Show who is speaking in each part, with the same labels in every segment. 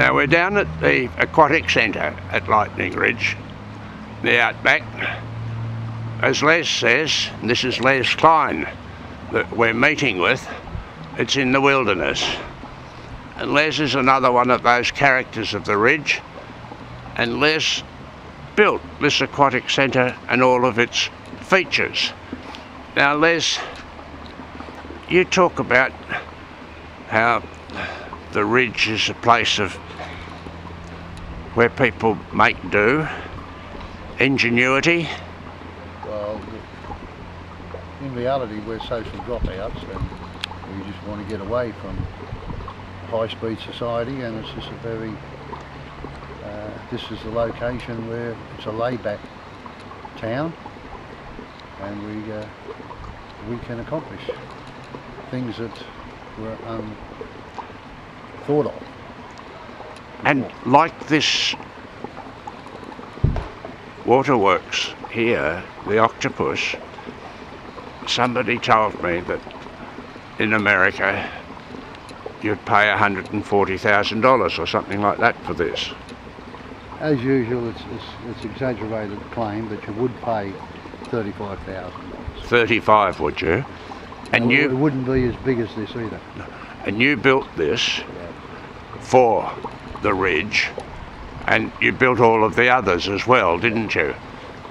Speaker 1: Now we're down at the Aquatic Centre at Lightning Ridge, the outback. As Les says, and this is Les Clyne that we're meeting with, it's in the wilderness. And Les is another one of those characters of the ridge, and Les built this Aquatic Centre and all of its features. Now Les, you talk about how the ridge is a place of where people make do, ingenuity.
Speaker 2: Well, in reality we're social dropouts and we just want to get away from high-speed society, and it's just a very, this is the location where it's a laid-back town, and we can accomplish things that were unthought of.
Speaker 1: And like this waterworks here, the octopus, somebody told me that in America you'd pay $140,000 or something like that for this.
Speaker 2: As usual, it's exaggerated claim, but you would pay $35,000.
Speaker 1: 35, would you? And
Speaker 2: it wouldn't be as big as this either.
Speaker 1: And you built this for the ridge, and you built all of the others as well, didn't you?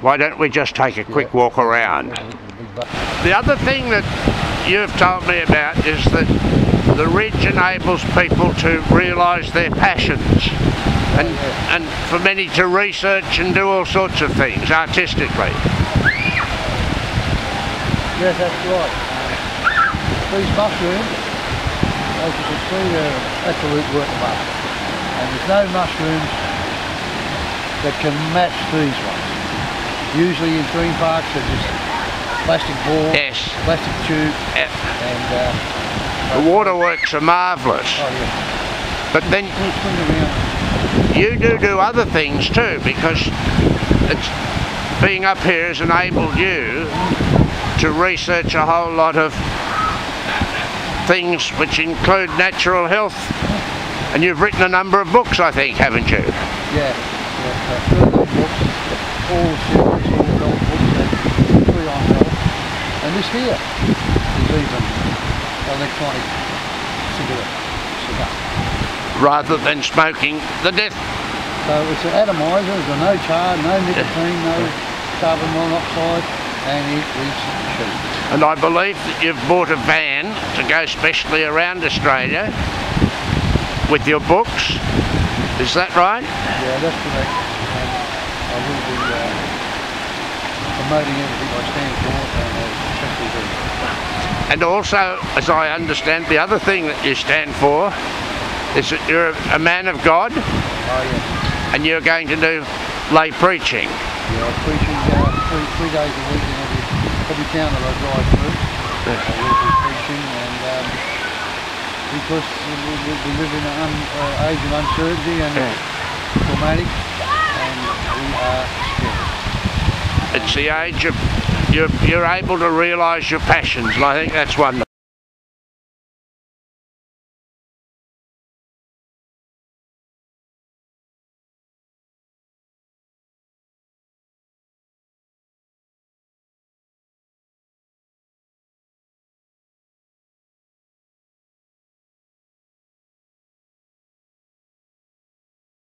Speaker 1: Why don't we just take a quick walk around? The other thing that you've told me about is that the ridge enables people to realise their passions, and for many to research and do all sorts of things artistically.
Speaker 2: Yes, that's right. These mushrooms, as you can see, they're absolute work of art. And there's no mushrooms that can match these ones. Usually in theme parks they're just plastic ball, plastic tube,
Speaker 1: and the waterworks are marvellous.
Speaker 2: Oh, yeah.
Speaker 1: But then you do other things too, because it's, being up here has enabled you to research a whole lot of things which include natural health. And you've written a number of books, I think, haven't you?
Speaker 2: Yeah, 13 books, all series, all health books, 3 on health. And this here is even electronic cigar.
Speaker 1: Rather than smoking the death.
Speaker 2: So it's an atomizer, there's no char, no nicotine, no carbon monoxide, and it is cheap.
Speaker 1: And I believe that you've bought a van to go specially around Australia with your books, is that right?
Speaker 2: Yeah, that's correct. And I will be promoting everything I stand for, and especially these.
Speaker 1: And also, as I understand, the other thing that you stand for is that you're a man of God.
Speaker 2: Oh yes.
Speaker 1: And you're going to do lay preaching.
Speaker 2: Yeah, I'm preaching 3 days a week in every town that I drive through. I will be preaching, and because we live in an age of uncertainty and traumatic, and we are scared.
Speaker 1: It's the age of you're able to realise your passions, and I think that's wonderful.